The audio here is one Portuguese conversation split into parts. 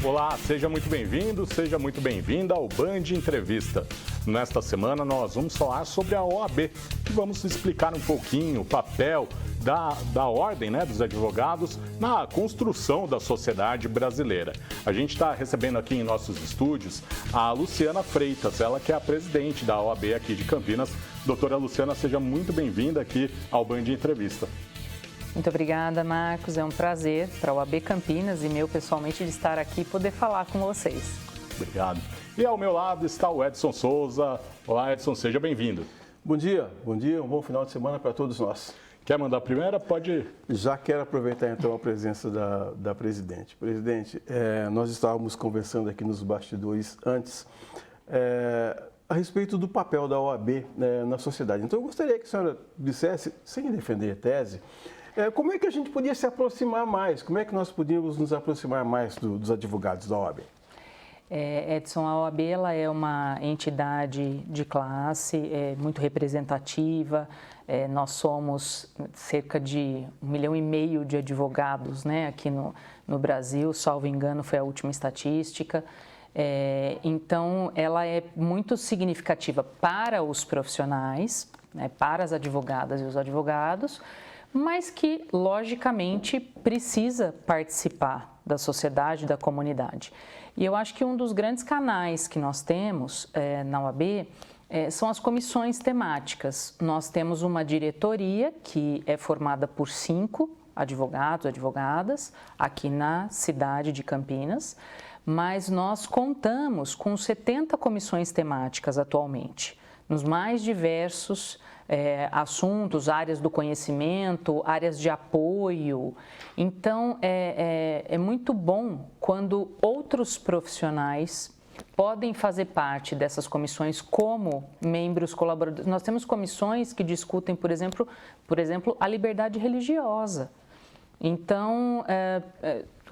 Olá, seja muito bem-vindo, seja muito bem-vinda ao Band Entrevista. Nesta semana nós vamos falar sobre a OAB e vamos explicar um pouquinho o papel da ordem, dos advogados na construção da sociedade brasileira. A gente está recebendo aqui em nossos estúdios a Luciana Freitas, ela que é a presidente da OAB aqui de Campinas. Doutora Luciana, seja muito bem-vinda aqui ao Band Entrevista. Muito obrigada, Marcos. É um prazer para a OAB Campinas e meu pessoalmente de estar aqui e poder falar com vocês. Obrigado. E ao meu lado está o Edson Souza. Olá, Edson, seja bem-vindo. Bom dia, um bom final de semana para todos nós. Quer mandar a primeira? Pode ir. Já quero aproveitar então a presença da presidente. Presidente, nós estávamos conversando aqui nos bastidores antes a respeito do papel da OAB na sociedade. Então eu gostaria que a senhora dissesse, sem defender a tese, como é que a gente podia se aproximar mais? Como é que nós podíamos nos aproximar mais dos advogados da OAB? Edson, a OAB ela é uma entidade de classe muito representativa. Nós somos cerca de 1,5 milhão de advogados, aqui no Brasil, salvo engano, foi a última estatística. Então, ela é muito significativa para os profissionais, para as advogadas e os advogados, mas que, logicamente, precisa participar da sociedade, da comunidade. E eu acho que um dos grandes canais que nós temos na OAB são as comissões temáticas. Nós temos uma diretoria que é formada por 5 advogados, advogadas, aqui na cidade de Campinas, mas nós contamos com 70 comissões temáticas atualmente, nos mais diversos assuntos, áreas do conhecimento, áreas de apoio. Então, é muito bom quando outros profissionais podem fazer parte dessas comissões como membros colaboradores. Nós temos comissões que discutem, por exemplo, a liberdade religiosa. Então,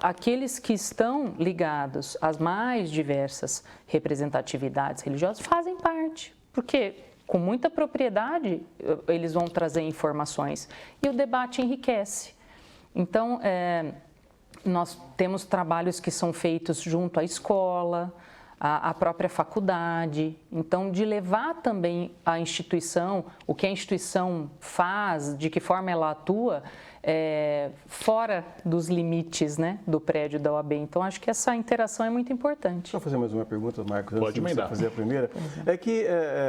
aqueles que estão ligados às mais diversas representatividades religiosas fazem parte, porque com muita propriedade eles vão trazer informações e o debate enriquece. Então, nós temos trabalhos que são feitos junto à escola, à própria faculdade, então de levar também a instituição, o que a instituição faz, de que forma ela atua, fora dos limites do prédio da OAB. Então, acho que essa interação é muito importante. Deixa eu fazer mais uma pergunta, Marcos, Pode antes de você fazer a primeira. É que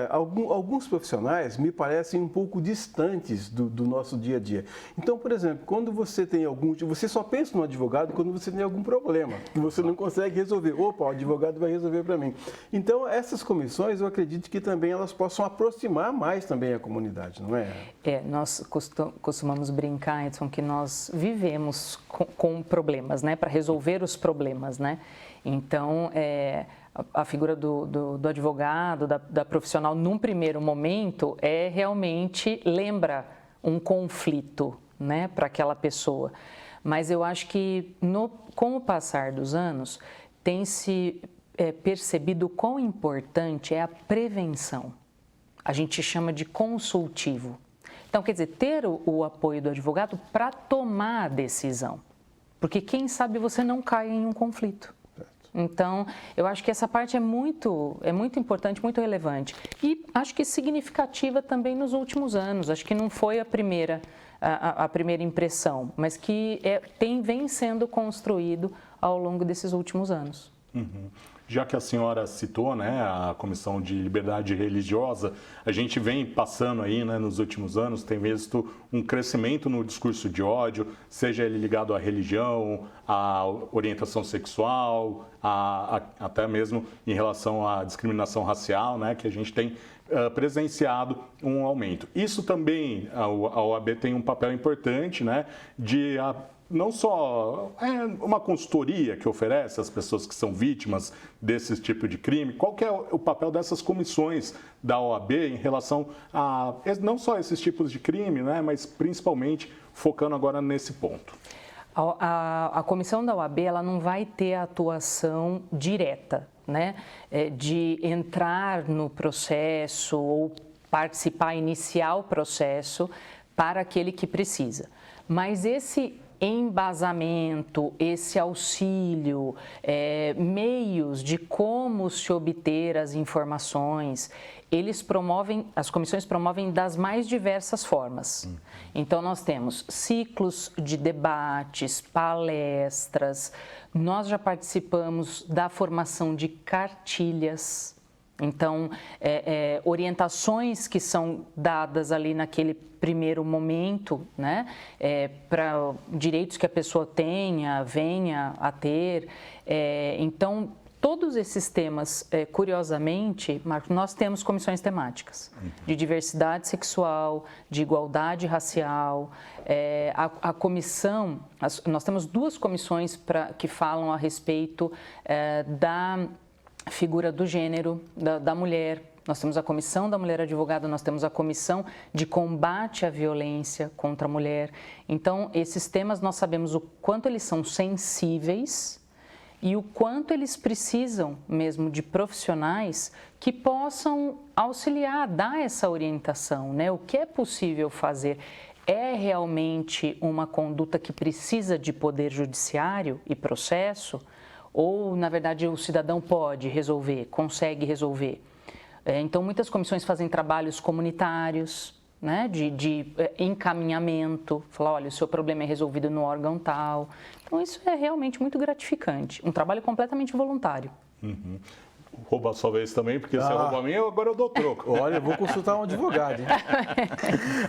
alguns profissionais me parecem um pouco distantes do nosso dia a dia. Então, por exemplo, quando você tem você só pensa no advogado quando você tem algum problema, que você não consegue resolver. Opa, o advogado vai resolver para mim. Então, essas comissões, eu acredito que também elas possam aproximar mais também a comunidade, não é? Nós costumamos brincar, Edson, que nós vivemos com problemas, para resolver os problemas, Então, a figura do advogado, da profissional, num primeiro momento, realmente lembra um conflito, para aquela pessoa. Mas eu acho que, com o passar dos anos, tem se percebido quão importante é a prevenção. A gente chama de consultivo. Então, quer dizer, ter o apoio do advogado para tomar a decisão. Porque, quem sabe, você não cai em um conflito. Então, eu acho que essa parte é muito importante, muito relevante. E acho que significativa também nos últimos anos. Acho que não foi a primeira impressão, mas que vem sendo construído ao longo desses últimos anos. Uhum. Já que a senhora citou, a Comissão de Liberdade Religiosa, a gente vem passando aí, nos últimos anos, tem visto um crescimento no discurso de ódio, seja ele ligado à religião, à orientação sexual, até mesmo em relação à discriminação racial, que a gente tem presenciado um aumento. Isso também, a OAB tem um papel importante, de não só uma consultoria que oferece às pessoas que são vítimas desse tipo de crime. Qual que é o papel dessas comissões da OAB em relação a não só esses tipos de crime, mas principalmente focando agora nesse ponto? A comissão da OAB ela não vai ter atuação direta, de entrar no processo ou participar, iniciar o processo para aquele que precisa. Mas esse embasamento, esse auxílio, meios de como se obter as informações, as comissões promovem das mais diversas formas. Então, nós temos ciclos de debates, palestras, nós já participamos da formação de cartilhas. Então, orientações que são dadas ali naquele primeiro momento, né, para direitos que a pessoa venha a ter. Então, todos esses temas, curiosamente, Marcos, nós temos comissões temáticas de diversidade sexual, de igualdade racial. Nós temos 2 comissões que falam a respeito da figura do gênero, da mulher. Nós temos a Comissão da Mulher Advogada, nós temos a Comissão de Combate à Violência contra a Mulher. Então, esses temas nós sabemos o quanto eles são sensíveis e o quanto eles precisam mesmo de profissionais que possam auxiliar, dar essa orientação, né? O que é possível fazer? É realmente uma conduta que precisa de poder judiciário e processo? Ou, na verdade, o cidadão pode resolver, consegue resolver? Então, muitas comissões fazem trabalhos comunitários, né, de encaminhamento, falar, olha, o seu problema é resolvido no órgão tal. Então, isso é realmente muito gratificante, um trabalho completamente voluntário. Rouba a sua vez também, porque você rouba a minha, agora eu dou troco. Olha, eu vou consultar um advogado, hein?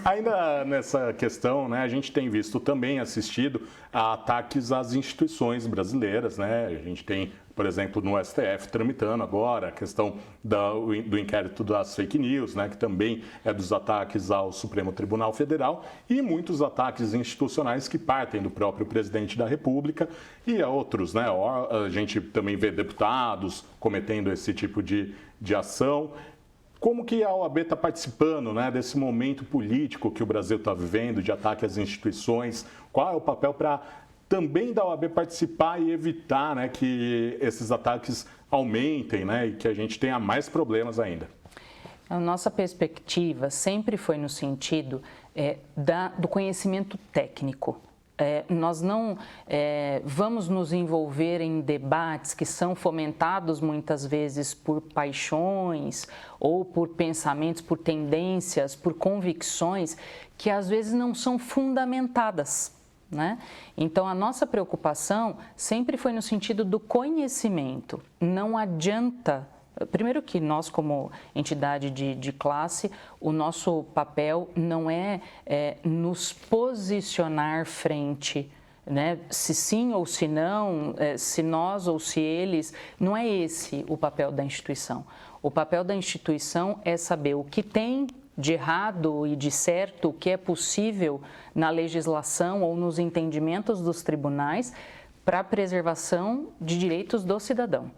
Ainda nessa questão, né, a gente tem visto também, assistido a ataques às instituições brasileiras, né? A gente tem, por exemplo, no STF tramitando agora a questão do inquérito das fake news, né, que também é dos ataques ao Supremo Tribunal Federal, e muitos ataques institucionais que partem do próprio presidente da República e a outros, né? A gente também vê deputados cometendo esse tipo de ação. Como que a OAB está participando, né, desse momento político que o Brasil está vivendo, de ataque às instituições? Qual é o papel para também da OAB participar e evitar, né, que esses ataques aumentem, né, e que a gente tenha mais problemas ainda? A nossa perspectiva sempre foi no sentido do conhecimento técnico. Nós não vamos nos envolver em debates que são fomentados muitas vezes por paixões ou por pensamentos, por tendências, por convicções que às vezes não são fundamentadas, né? Então, a nossa preocupação sempre foi no sentido do conhecimento. Não adianta. Primeiro que nós, como entidade de classe, o nosso papel não é nos posicionar frente, né? Se sim ou se não, se nós ou se eles, não é esse o papel da instituição. O papel da instituição é saber o que tem de errado e de certo, o que é possível na legislação ou nos entendimentos dos tribunais para a preservação de direitos do cidadão.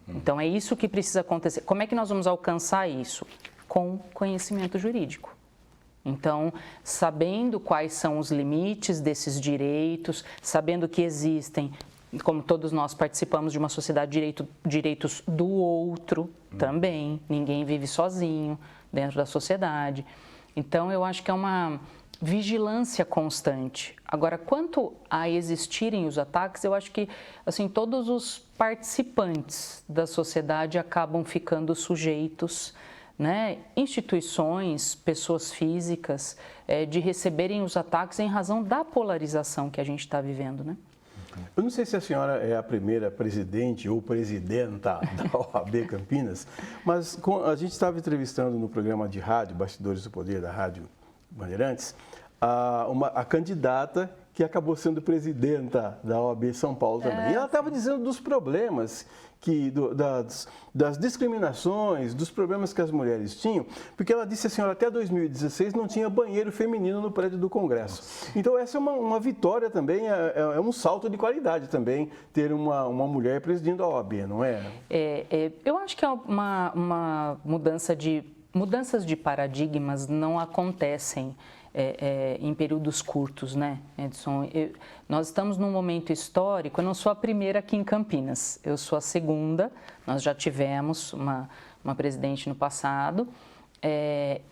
Então, é isso que precisa acontecer. Como é que nós vamos alcançar isso? Com conhecimento jurídico. Então, sabendo quais são os limites desses direitos, sabendo que existem, como todos nós participamos de uma sociedade, direitos do outro também. Ninguém vive sozinho dentro da sociedade. Então, eu acho que é uma vigilância constante. Agora, quanto a existirem os ataques, eu acho que assim, todos os participantes da sociedade acabam ficando sujeitos, né? Instituições, pessoas físicas, de receberem os ataques em razão da polarização que a gente está vivendo, né? Eu não sei se a senhora é a primeira presidente ou presidenta da OAB Campinas, mas a gente estava entrevistando no programa de rádio, Bastidores do Poder, da Rádio Bandeirantes, a candidata que acabou sendo presidenta da OAB São Paulo também. E ela estava dizendo dos problemas, das discriminações, dos problemas que as mulheres tinham, porque ela disse assim, olha, até 2016 não tinha banheiro feminino no prédio do Congresso. Então essa é uma vitória também, é um salto de qualidade também, ter uma mulher presidindo a OAB, não é? Eu acho que é uma mudanças de paradigmas não acontecem em períodos curtos, né, Edson? Nós estamos num momento histórico, eu não sou a primeira aqui em Campinas, eu sou a segunda, nós já tivemos uma presidente no passado,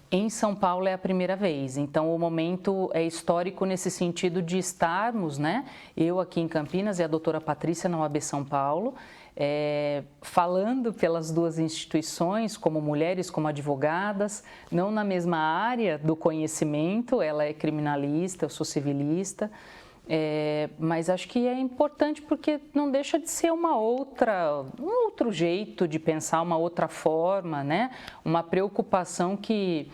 Em São Paulo é a primeira vez, então o momento é histórico nesse sentido de estarmos, né, eu aqui em Campinas e a doutora Patrícia na OAB São Paulo, falando pelas duas instituições, como mulheres, como advogadas, não na mesma área do conhecimento, ela é criminalista, eu sou civilista, mas acho que é importante porque não deixa de ser um outro jeito de pensar, uma outra forma, né? Uma preocupação que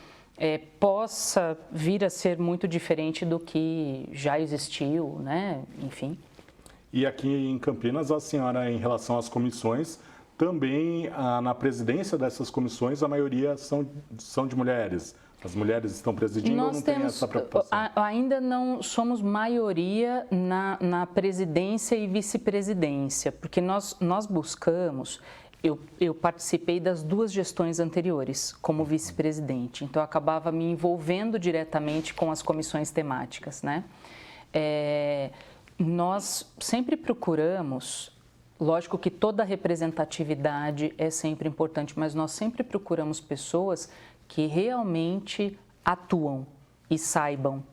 possa vir a ser muito diferente do que já existiu, né? Enfim. E aqui em Campinas, a senhora, em relação às comissões, também na presidência dessas comissões, a maioria são de mulheres. As mulheres estão presidindo ou não tem essa preocupação? Ainda não somos maioria na presidência e vice-presidência, porque nós buscamos, eu participei das duas gestões anteriores como vice-presidente, então eu acabava me envolvendo diretamente com as comissões temáticas, né? Nós sempre procuramos, lógico que toda representatividade é sempre importante, mas nós sempre procuramos pessoas que realmente atuam e saibam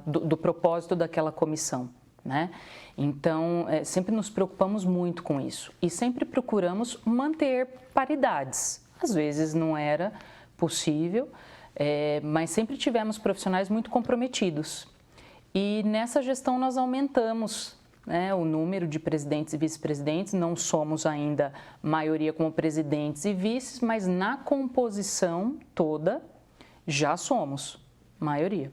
do propósito daquela comissão, né? Então, sempre nos preocupamos muito com isso e sempre procuramos manter paridades. Às vezes não era possível, mas sempre tivemos profissionais muito comprometidos. E nessa gestão nós aumentamos, né, o número de presidentes e vice-presidentes, não somos ainda maioria como presidentes e vices, mas na composição toda já somos maioria.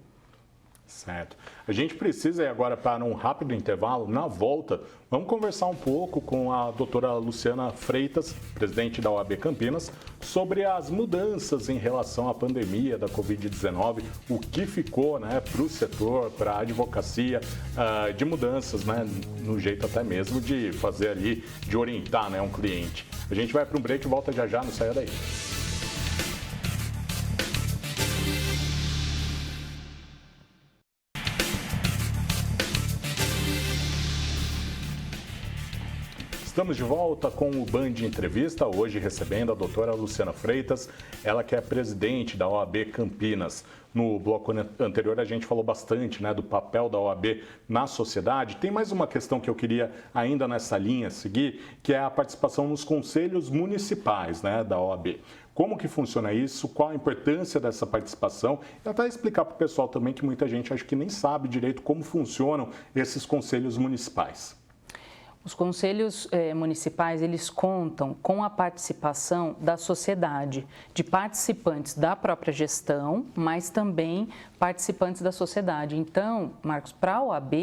Certo. A gente precisa ir agora para um rápido intervalo. Na volta, vamos conversar um pouco com a doutora Luciana Freitas, presidente da OAB Campinas, sobre as mudanças em relação à pandemia da Covid-19, o que ficou, né, para o setor, para a advocacia, de mudanças, né, no jeito até mesmo de fazer ali, de orientar, né, um cliente. A gente vai para um break e volta já já, não saia daí. Estamos de volta com o Band Entrevista, hoje recebendo a doutora Luciana Freitas, ela que é presidente da OAB Campinas. No bloco anterior a gente falou bastante, né, do papel da OAB na sociedade. Tem mais uma questão que eu queria ainda nessa linha seguir, que é a participação nos conselhos municipais, né, da OAB. Como que funciona isso? Qual a importância dessa participação? E até explicar para o pessoal também que muita gente acho que nem sabe direito como funcionam esses conselhos municipais. Os conselhos municipais, eles contam com a participação da sociedade, de participantes da própria gestão, mas também participantes da sociedade. Então, Marcos, para a OAB,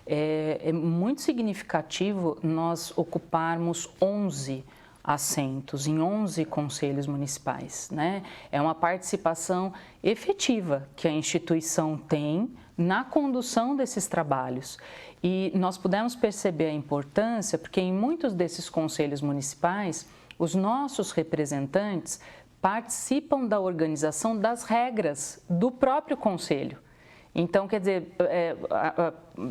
é muito significativo nós ocuparmos 11 assentos em 11 conselhos municipais, né? É uma participação efetiva que a instituição tem na condução desses trabalhos. E nós pudemos perceber a importância, porque em muitos desses conselhos municipais, os nossos representantes participam da organização das regras do próprio conselho. Então, quer dizer,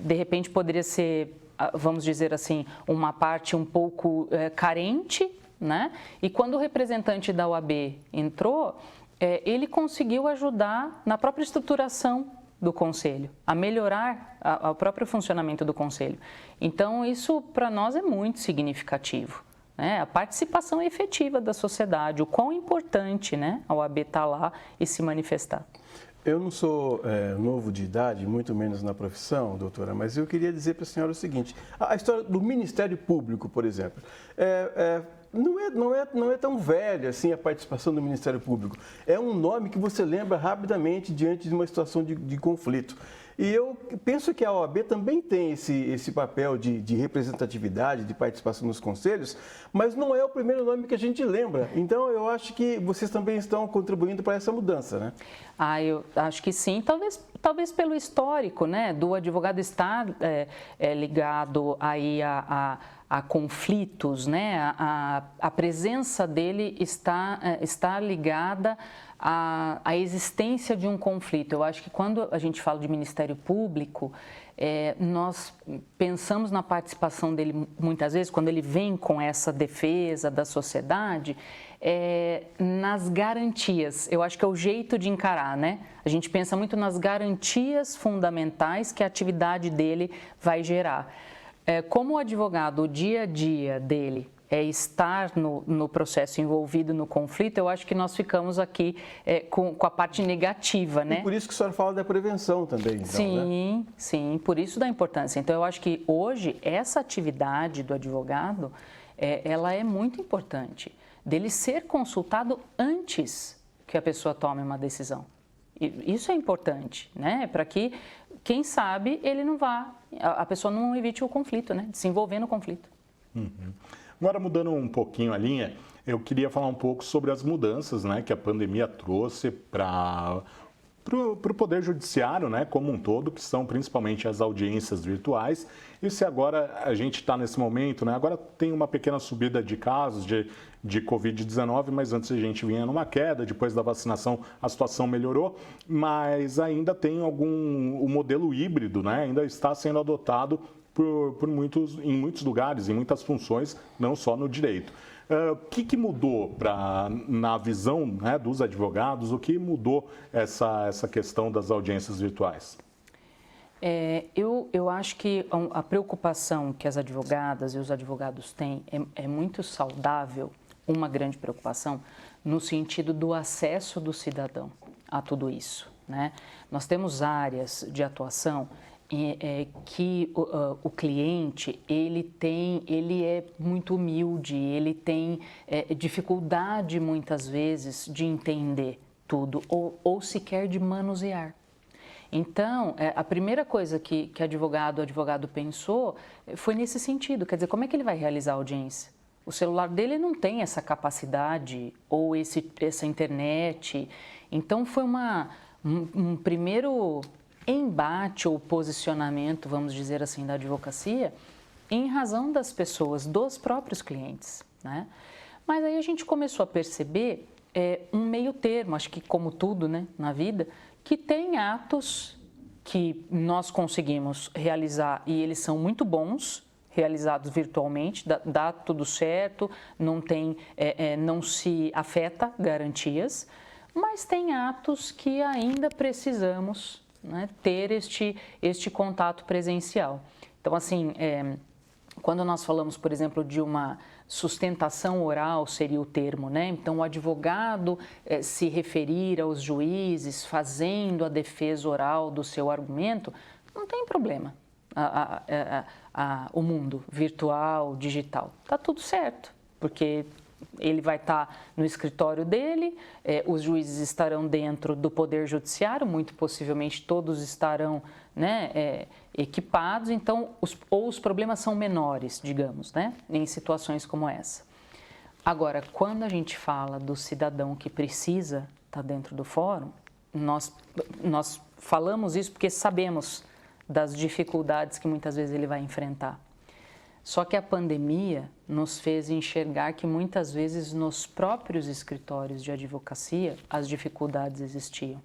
de repente poderia ser, vamos dizer assim, uma parte um pouco carente, né? E quando o representante da OAB entrou, ele conseguiu ajudar na própria estruturação do Conselho, a melhorar o próprio funcionamento do Conselho. Então, isso para nós é muito significativo, né? A participação efetiva da sociedade, o quão importante, né, a OAB estar lá e se manifestar. Eu não sou novo de idade, muito menos na profissão, doutora, mas eu queria dizer para a senhora o seguinte, a história do Ministério Público, por exemplo, não é tão velha assim a participação do Ministério Público. É um nome que você lembra rapidamente diante de uma situação de conflito. E eu penso que a OAB também tem esse papel de representatividade, de participação nos conselhos, mas não é o primeiro nome que a gente lembra. Então, eu acho que vocês também estão contribuindo para essa mudança, né? Eu acho que sim, talvez pelo histórico, né, do advogado estar ligado aí a conflitos, né? A presença dele está ligada à existência de um conflito. Eu acho que quando a gente fala de Ministério Público, nós pensamos na participação dele muitas vezes, quando ele vem com essa defesa da sociedade, nas garantias. Eu acho que é o jeito de encarar, né? A gente pensa muito nas garantias fundamentais que a atividade dele vai gerar. Como o advogado, o dia a dia dele é estar no processo envolvido no conflito, eu acho que nós ficamos aqui com a parte negativa, né? E por isso que a senhora fala da prevenção também, então, sim, né? Sim, por isso da importância. Então, eu acho que hoje essa atividade do advogado, ela é muito importante, dele ser consultado antes que a pessoa tome uma decisão. E isso é importante, né? Para que, quem sabe, ele não vá, a pessoa não evite o conflito, né? De se envolver no conflito. Uhum. Agora, mudando um pouquinho a linha, eu queria falar um pouco sobre as mudanças, né, que a pandemia trouxe para o Poder Judiciário, né, como um todo, que são principalmente as audiências virtuais. E se agora a gente está nesse momento, né, agora tem uma pequena subida de casos de Covid-19, mas antes a gente vinha numa queda, depois da vacinação a situação melhorou, mas ainda tem o modelo híbrido, né, ainda está sendo adotado em muitos lugares, em muitas funções, não só no direito. O que mudou na visão, né, dos advogados? O que mudou essa questão das audiências virtuais? Eu acho que a preocupação que as advogadas e os advogados têm é muito saudável, uma grande preocupação, no sentido do acesso do cidadão a tudo isso, né? Nós temos áreas de atuação que o cliente ele é muito humilde, ele tem dificuldade muitas vezes de entender tudo ou sequer de manusear. Então, a primeira coisa que o advogado pensou foi nesse sentido, quer dizer, como é que ele vai realizar a audiência? O celular dele não tem essa capacidade ou essa internet. Então, foi um primeiro embate ou posicionamento, vamos dizer assim, da advocacia, em razão das pessoas, dos próprios clientes, né? Mas aí a gente começou a perceber um meio termo, acho que como tudo, né, na vida, que tem atos que nós conseguimos realizar e eles são muito bons, realizados virtualmente, dá tudo certo, não se afeta garantias, mas tem atos que ainda precisamos, né, ter este contato presencial. Então, assim, quando nós falamos, por exemplo, de uma sustentação oral, seria o termo, né? Então, o advogado se referir aos juízes fazendo a defesa oral do seu argumento, não tem problema. O mundo virtual, digital, está tudo certo, porque ele vai estar no escritório dele, os juízes estarão dentro do Poder Judiciário, muito possivelmente todos estarão, né, equipados, então os problemas são menores, digamos, né, em situações como essa. Agora, quando a gente fala do cidadão que precisa estar dentro do fórum, nós falamos isso porque sabemos das dificuldades que muitas vezes ele vai enfrentar. Só que a pandemia nos fez enxergar que muitas vezes nos próprios escritórios de advocacia as dificuldades existiam.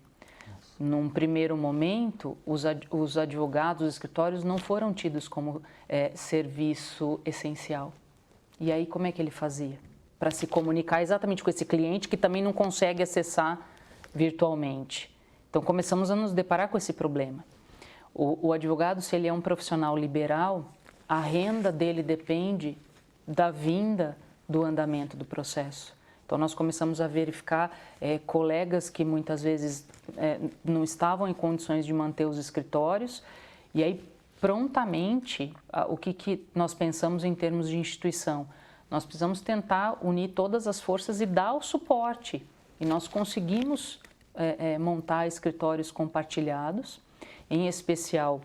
Num primeiro momento, os advogados, os escritórios não foram tidos como serviço essencial. E aí como é que ele fazia? Para se comunicar exatamente com esse cliente que também não consegue acessar virtualmente. Então começamos a nos deparar com esse problema. O advogado, se ele é um profissional liberal, a renda dele depende da vinda do andamento do processo. Então, nós começamos a verificar colegas que muitas vezes não estavam em condições de manter os escritórios e aí, prontamente, o que nós pensamos em termos de instituição? Nós precisamos tentar unir todas as forças e dar o suporte. E nós conseguimos montar escritórios compartilhados, em especial,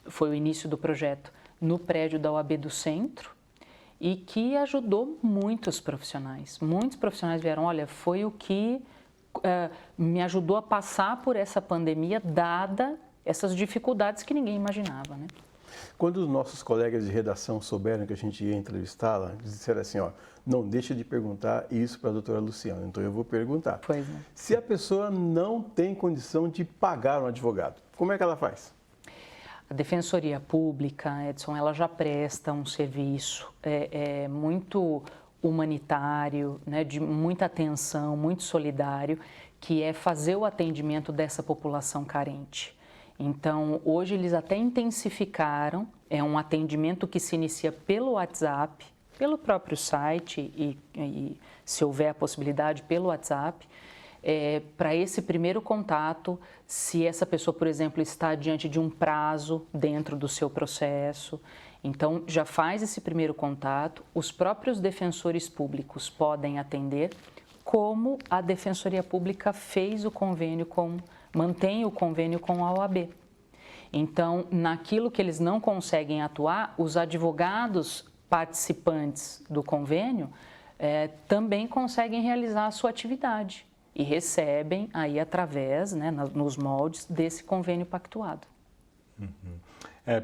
foi o início do projeto, no prédio da OAB do Centro, e que ajudou muitos profissionais. Muitos profissionais vieram, olha, foi o que me ajudou a passar por essa pandemia, dada essas dificuldades que ninguém imaginava, né? Quando os nossos colegas de redação souberam que a gente ia entrevistá-la, disseram assim, ó, não deixa de perguntar isso para a doutora Luciana, então eu vou perguntar. Pois é. Se a pessoa não tem condição de pagar um advogado, como é que ela faz? A Defensoria Pública, Edson, ela já presta um serviço muito humanitário, né, de muita atenção, muito solidário, que é fazer o atendimento dessa população carente. Então, hoje eles até intensificaram, é um atendimento que se inicia pelo WhatsApp, pelo próprio site e se houver a possibilidade, pelo WhatsApp, para esse primeiro contato, se essa pessoa, por exemplo, está diante de um prazo dentro do seu processo. Então, já faz esse primeiro contato, os próprios defensores públicos podem atender, como a Defensoria Pública fez o convênio mantém o convênio com a OAB. Então, naquilo que eles não conseguem atuar, os advogados participantes do convênio também conseguem realizar a sua atividade e recebem aí através, né, nos moldes desse convênio pactuado.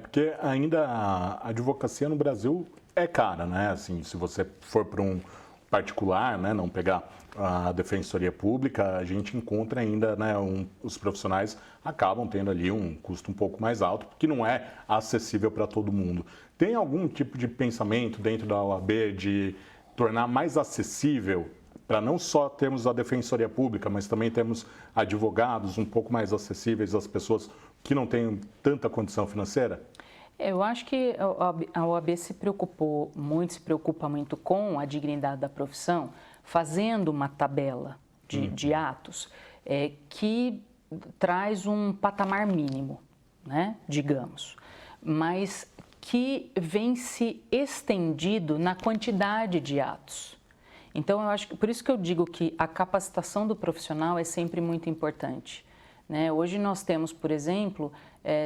Porque ainda a advocacia no Brasil é cara, né? Assim, se você for para um particular, né, não pegar a defensoria pública, a gente encontra ainda, né, os profissionais acabam tendo ali um custo um pouco mais alto, porque não é acessível para todo mundo. Tem algum tipo de pensamento dentro da OAB de tornar mais acessível, para não só termos a defensoria pública, mas também temos advogados um pouco mais acessíveis às pessoas que não têm tanta condição financeira? Eu acho que a OAB se preocupa muito com a dignidade da profissão, fazendo uma tabela de atos que traz um patamar mínimo, né, digamos, mas que vem se estendido na quantidade de atos. Então, eu acho que por isso que eu digo que a capacitação do profissional é sempre muito importante, né? Hoje nós temos, por exemplo,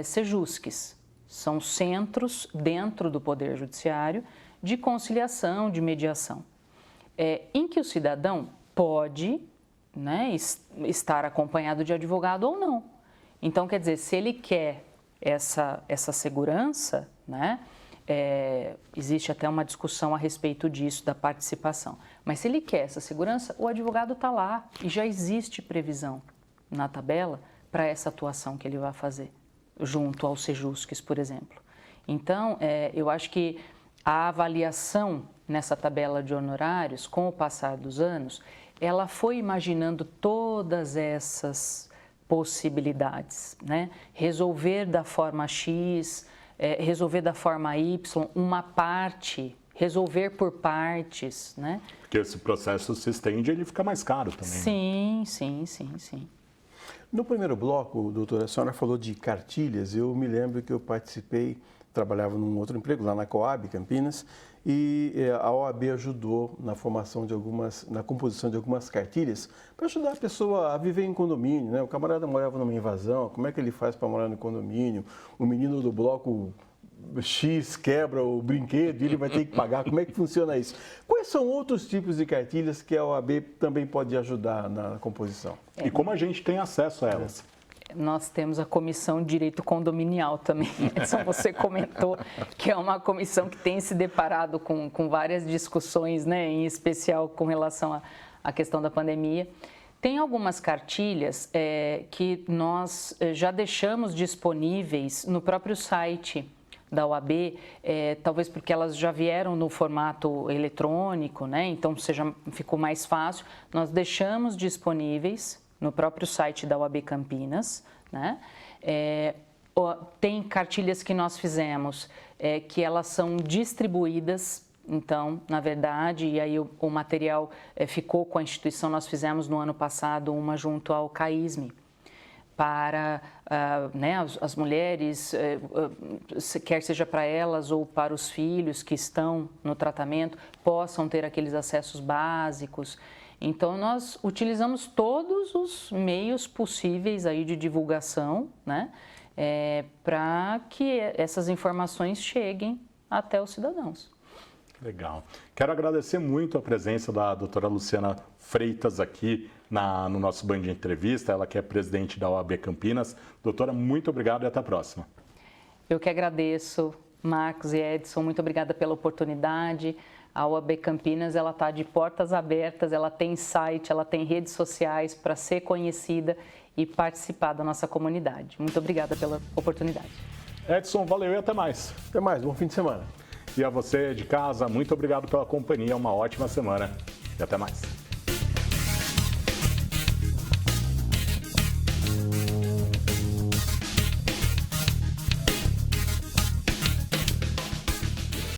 Sejusques, são centros dentro do Poder Judiciário de conciliação, de mediação, em que o cidadão pode, né, estar acompanhado de advogado ou não. Então, quer dizer, se ele quer essa segurança, né, existe até uma discussão a respeito disso, da participação. Mas se ele quer essa segurança, o advogado está lá e já existe previsão na tabela para essa atuação que ele vai fazer, junto ao Sejusques, por exemplo. Então, eu acho que a avaliação nessa tabela de honorários, com o passar dos anos, ela foi imaginando todas essas possibilidades, né? Resolver da forma X, resolver da forma Y, uma parte, resolver por partes, né? Porque esse processo se estende e ele fica mais caro também. Sim, sim, sim, sim. No primeiro bloco, doutora, a senhora falou de cartilhas. Eu me lembro que eu participei, trabalhava num outro emprego lá na Coab, Campinas, e a OAB ajudou na formação de na composição de algumas cartilhas para ajudar a pessoa a viver em condomínio, né? O camarada morava numa invasão, como é que ele faz para morar no condomínio? O menino do bloco X quebra o brinquedo e ele vai ter que pagar, como é que funciona isso? Quais são outros tipos de cartilhas que a OAB também pode ajudar na composição? E como a gente tem acesso a elas? Nós temos a Comissão de Direito Condominial também, Edson, você comentou que é uma comissão que tem se deparado com várias discussões, né, em especial com relação à questão da pandemia. Tem algumas cartilhas que nós já deixamos disponíveis no próprio site da OAB, talvez porque elas já vieram no formato eletrônico, né, então ficou mais fácil. Nós deixamos disponíveis no próprio site da OAB Campinas, né? Tem cartilhas que nós fizemos que elas são distribuídas, então, na verdade, e aí o material ficou com a instituição, nós fizemos no ano passado uma junto ao CAISME, para né, as mulheres, quer seja para elas ou para os filhos que estão no tratamento, possam ter aqueles acessos básicos. Então, nós utilizamos todos os meios possíveis aí de divulgação, né, para que essas informações cheguem até os cidadãos. Legal. Quero agradecer muito a presença da doutora Luciana Freitas aqui no nosso Band de Entrevista, ela que é presidente da OAB Campinas. Doutora, muito obrigado e até a próxima. Eu que agradeço, Marcos e Edson, muito obrigada pela oportunidade. A OAB Campinas, ela está de portas abertas, ela tem site, ela tem redes sociais para ser conhecida e participar da nossa comunidade. Muito obrigada pela oportunidade. Edson, valeu e até mais. Até mais, bom fim de semana. E a você de casa, muito obrigado pela companhia, uma ótima semana e até mais.